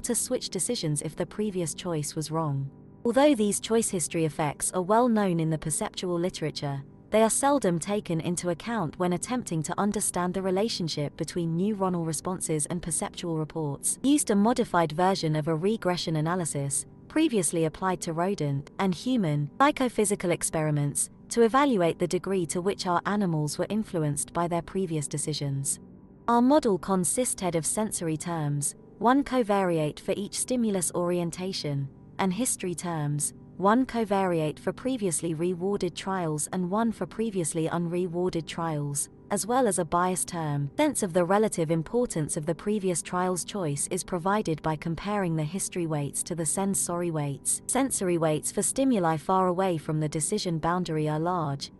to switch decisions if the previous choice was wrong. Although these choice history effects are well known in the perceptual literature, they are seldom taken into account when attempting to understand the relationship between neuronal responses and perceptual reports. Used a modified version of a regression analysis, previously applied to rodent and human psychophysical experiments, to evaluate the degree to which our animals were influenced by their previous decisions. Our model consisted of sensory terms, one covariate for each stimulus orientation, and history terms, one covariate for previously rewarded trials and one for previously unrewarded trials, as well as a bias term. Sense of the relative importance of the previous trial's choice is provided by comparing the history weights to the sensory weights. Sensory weights for stimuli far away from the decision boundary are large,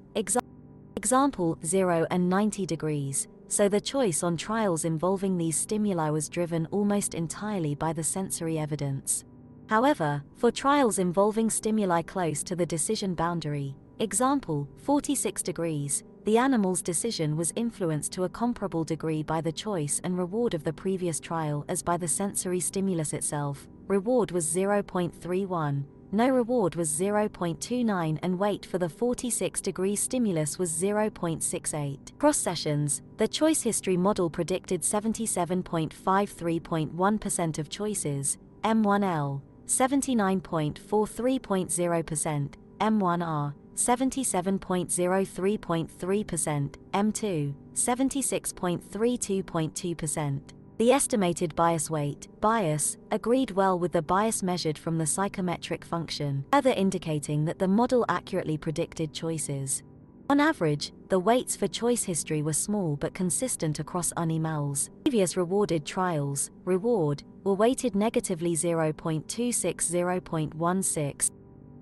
example 0 and 90 degrees, so the choice on trials involving these stimuli was driven almost entirely by the sensory evidence. However, for trials involving stimuli close to the decision boundary, example 46 degrees, the animal's decision was influenced to a comparable degree by the choice and reward of the previous trial as by the sensory stimulus itself. Reward was 0.31, no reward was 0.29, and weight for the 46-degree stimulus was 0.68. Cross sessions, the choice history model predicted 77.53.1% of choices, M1L, 79.43.0%, M1R, 77.03.3%, M2, 76.32.2%. The estimated bias weight, bias, agreed well with the bias measured from the psychometric function, further indicating that the model accurately predicted choices. On average, the weights for choice history were small but consistent across animals. Previous rewarded trials, reward, were weighted negatively 0.26-0.16,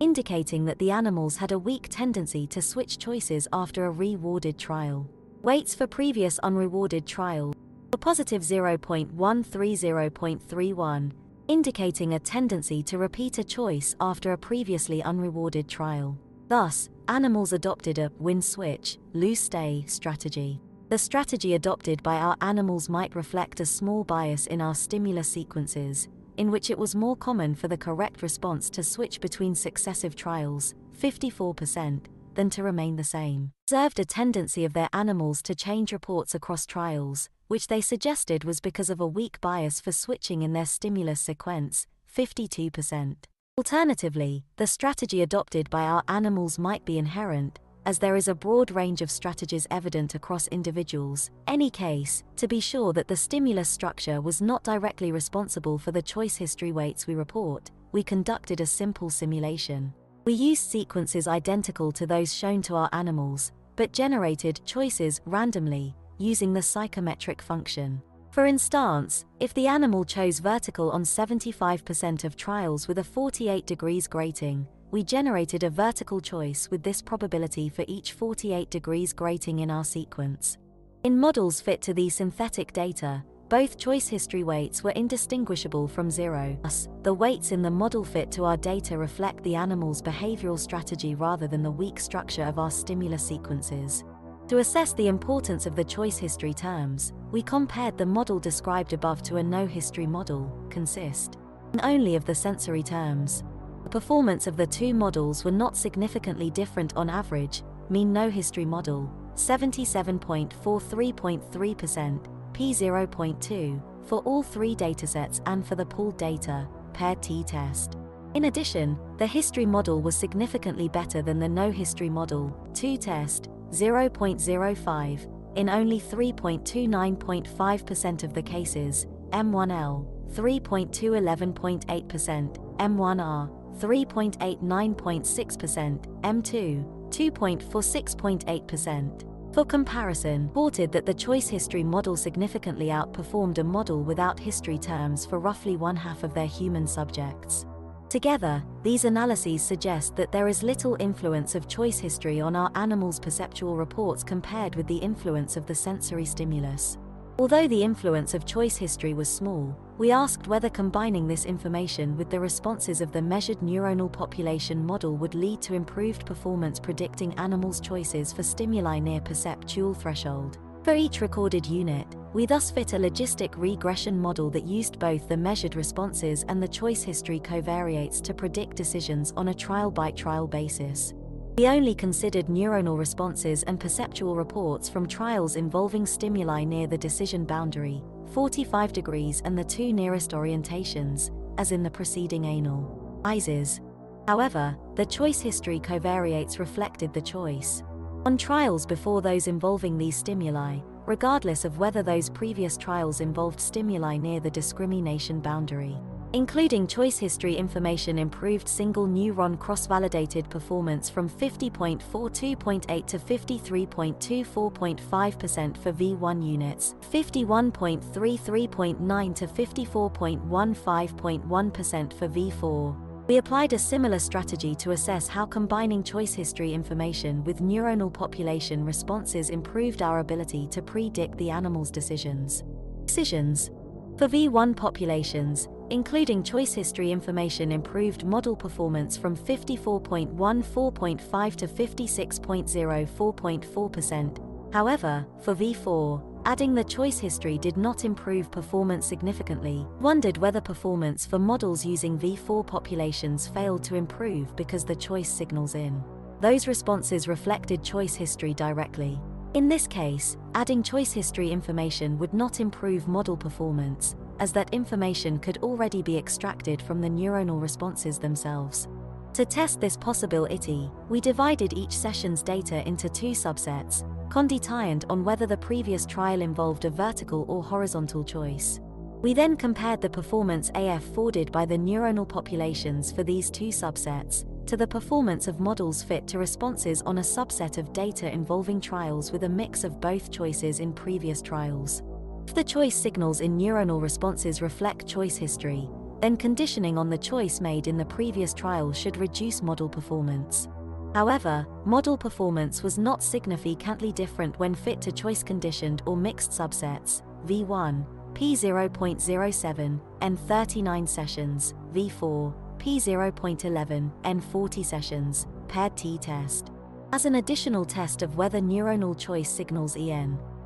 indicating that the animals had a weak tendency to switch choices after a rewarded trial. Weights for previous unrewarded trials were positive 0.13-0.31, indicating a tendency to repeat a choice after a previously unrewarded trial. Thus, animals adopted a win-switch, lose-stay strategy. The strategy adopted by our animals might reflect a small bias in our stimulus sequences, in which it was more common for the correct response to switch between successive trials, 54%, than to remain the same. Observed a tendency of their animals to change reports across trials, which they suggested was because of a weak bias for switching in their stimulus sequence, 52%. Alternatively, the strategy adopted by our animals might be inherent, as there is a broad range of strategies evident across individuals. Any case, to be sure that the stimulus structure was not directly responsible for the choice history weights we report, we conducted a simple simulation. We used sequences identical to those shown to our animals, but generated choices randomly, using the psychometric function. For instance, if the animal chose vertical on 75% of trials with a 48 degrees grating, we generated a vertical choice with this probability for each 48 degrees grating in our sequence. In models fit to the synthetic data, both choice history weights were indistinguishable from zero. Thus, the weights in the model fit to our data reflect the animal's behavioral strategy rather than the weak structure of our stimulus sequences. To assess the importance of the choice history terms, we compared the model described above to a no-history model, consisting only of the sensory terms. The performance of the two models were not significantly different on average. Mean no-history model, 77.43.3%, p0.2, for all three datasets and for the pooled data, paired t-test. In addition, the history model was significantly better than the no-history model, 2-test, 0.05, in only 3.29.5% of the cases, M1L, 3.211.8%, M1R, 3.89.6%, M2, 2.46.8%. For comparison, reported that the choice history model significantly outperformed a model without history terms for roughly one-half of their human subjects. Together, these analyses suggest that there is little influence of choice history on our animals' perceptual reports compared with the influence of the sensory stimulus. Although the influence of choice history was small, we asked whether combining this information with the responses of the measured neuronal population model would lead to improved performance predicting animals' choices for stimuli near perceptual threshold. For each recorded unit, We thus fit a logistic regression model that used both the measured responses and the choice history covariates to predict decisions on a trial-by-trial basis. We only considered neuronal responses and perceptual reports from trials involving stimuli near the decision boundary, 45 degrees and the two nearest orientations, as in the preceding analyses. However, the choice history covariates reflected the choice on trials before those involving these stimuli, regardless of whether those previous trials involved stimuli near the discrimination boundary. Including choice history information improved single neuron cross-validated performance from 50.42.8 to 53.24.5% for V1 units, 51.33.9 to 54.15.1% for V4. We applied a similar strategy to assess how combining choice history information with neuronal population responses improved our ability to predict the animal's decisions. For V1 populations, including choice history information improved model performance from 54.14.5 to 56.04.4%. However, for V4, adding the choice history did not improve performance significantly. Wondered whether performance for models using V4 populations failed to improve because the choice signals in those responses reflected choice history directly. In this case, adding choice history information would not improve model performance, as that information could already be extracted from the neuronal responses themselves. To test this possibility, we divided each session's data into two subsets, conditioned on whether the previous trial involved a vertical or horizontal choice. We then compared the performance afforded by the neuronal populations for these two subsets to the performance of models fit to responses on a subset of data involving trials with a mix of both choices in previous trials. If the choice signals in neuronal responses reflect choice history, then conditioning on the choice made in the previous trial should reduce model performance. However, model performance was not significantly different when fit to choice conditioned or mixed subsets, V1, P0.07, and 39 sessions, V4, P0.11, and 40 sessions, paired t-test. As an additional test of whether neuronal choice signals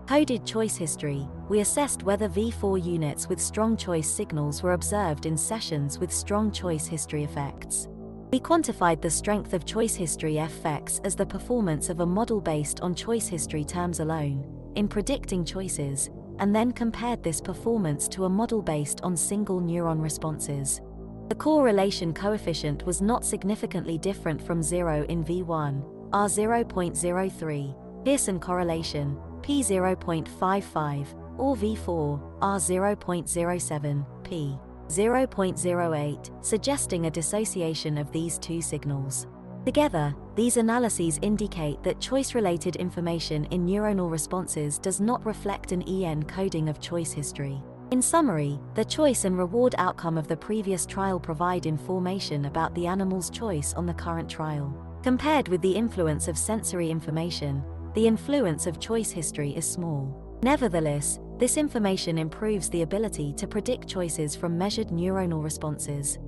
coded choice history, we assessed whether V4 units with strong choice signals were observed in sessions with strong choice history effects. We quantified the strength of choice history effects as the performance of a model based on choice history terms alone, in predicting choices, and then compared this performance to a model based on single neuron responses. The correlation coefficient was not significantly different from 0 in V1, R0.03, Hanson correlation, P0.55, or V4, R0.07, P. 0.08, suggesting a dissociation of these two signals. Together, these analyses indicate that choice-related information in neuronal responses does not reflect an coding of choice history. In summary, the choice and reward outcome of the previous trial provide information about the animal's choice on the current trial. Compared with the influence of sensory information, the influence of choice history is small. Nevertheless, this information improves the ability to predict choices from measured neuronal responses.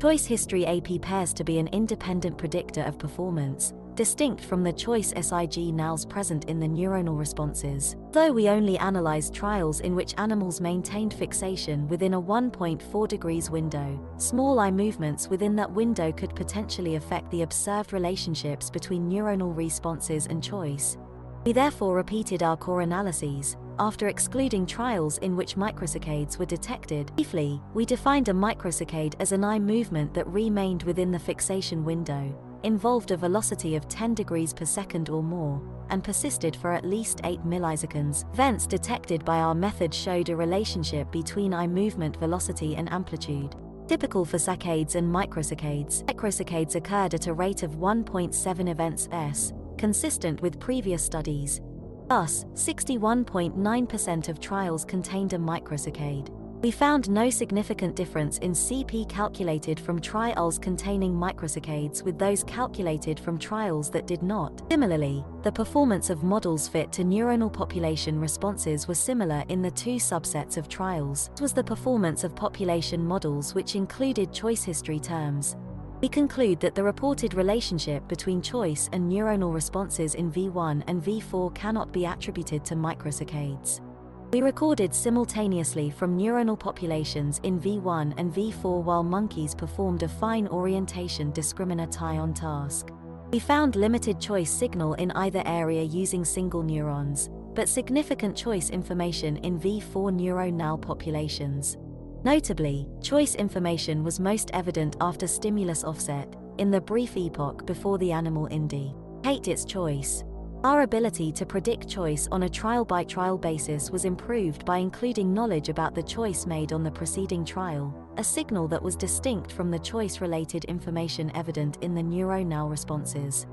Choice history appears to be an independent predictor of performance, distinct from the choice signals present in the neuronal responses. Though we only analyzed trials in which animals maintained fixation within a 1.4 degrees window, small eye movements within that window could potentially affect the observed relationships between neuronal responses and choice. We therefore repeated our core analyses, after excluding trials in which microsaccades were detected. Briefly, we defined a microsaccade as an eye movement that remained within the fixation window, involved a velocity of 10 degrees per second or more, and persisted for at least 8 milliseconds. Events detected by our method showed a relationship between eye movement velocity and amplitude. Typical for saccades and microsaccades occurred at a rate of 1.7 events s, consistent with previous studies. Thus, 61.9% of trials contained a microsaccade. We found no significant difference in CP calculated from trials containing microsaccades with those calculated from trials that did not. Similarly, the performance of models fit to neuronal population responses was similar in the two subsets of trials. This was the performance of population models which included choice history terms. We conclude that the reported relationship between choice and neuronal responses in V1 and V4 cannot be attributed to microsaccades. We recorded simultaneously from neuronal populations in V1 and V4 while monkeys performed a fine orientation discriminator tie-on task. We found limited choice signal in either area using single neurons, but significant choice information in V4 neuronal populations. Notably, choice information was most evident after stimulus offset, in the brief epoch before the animal indicate its choice. Our ability to predict choice on a trial-by-trial basis was improved by including knowledge about the choice made on the preceding trial, a signal that was distinct from the choice-related information evident in the neuronal responses.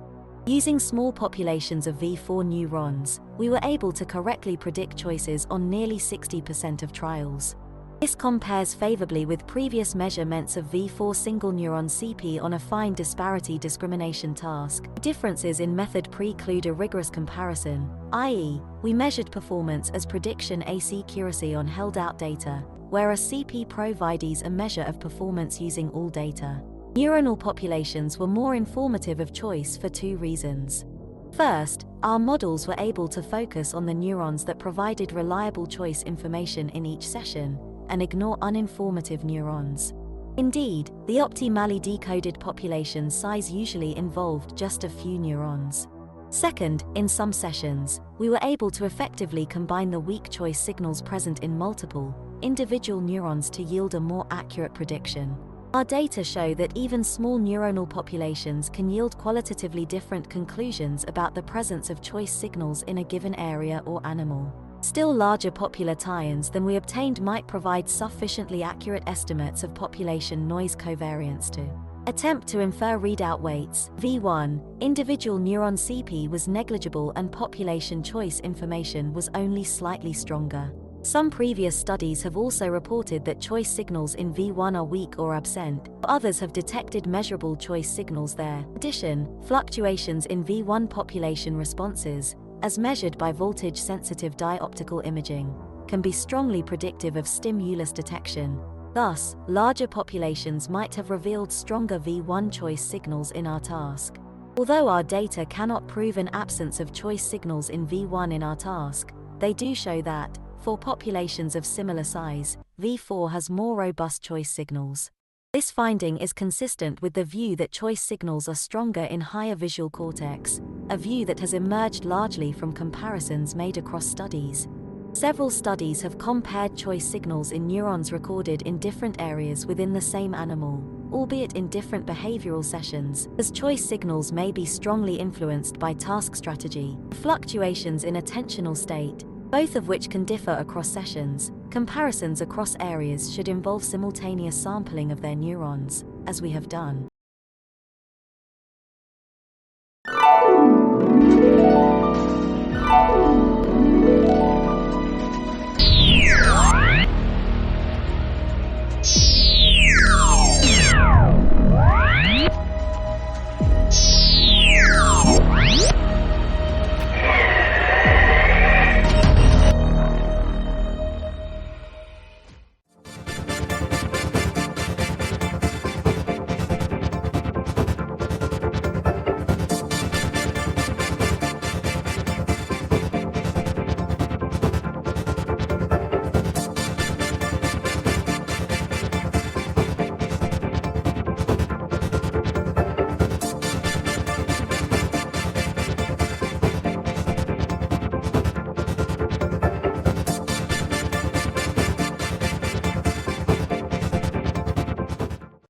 Using small populations of V4 neurons, we were able to correctly predict choices on nearly 60% of trials. This compares favorably with previous measurements of V4 single neuron CP on a fine disparity discrimination task. Differences in method preclude a rigorous comparison, i.e., we measured performance as prediction accuracy on held-out data, whereas CP provides a measure of performance using all data. Neuronal populations were more informative of choice for two reasons. First, our models were able to focus on the neurons that provided reliable choice information in each session, and ignore uninformative neurons. Indeed, the optimally decoded population size usually involved just a few neurons. Second, in some sessions, we were able to effectively combine the weak choice signals present in multiple, individual neurons to yield a more accurate prediction. Our data show that even small neuronal populations can yield qualitatively different conclusions about the presence of choice signals in a given area or animal. Still larger popular tie-ins than we obtained might provide sufficiently accurate estimates of population noise covariance to attempt to infer readout weights. V1, individual neuron CP was negligible and population choice information was only slightly stronger. Some previous studies have also reported that choice signals in V1 are weak or absent, others have detected measurable choice signals there. In addition, fluctuations in V1 population responses, as measured by voltage-sensitive dioptical imaging, can be strongly predictive of stimulus detection. Thus, larger populations might have revealed stronger V1 choice signals in our task. Although our data cannot prove an absence of choice signals in V1 in our task, they do show that, for populations of similar size, V4 has more robust choice signals. This finding is consistent with the view that choice signals are stronger in higher visual cortex, a view that has emerged largely from comparisons made across studies. Several studies have compared choice signals in neurons recorded in different areas within the same animal, albeit in different behavioral sessions, as choice signals may be strongly influenced by task strategy, fluctuations in attentional state, both of which can differ across sessions. Comparisons across areas should involve simultaneous sampling of their neurons, as we have done.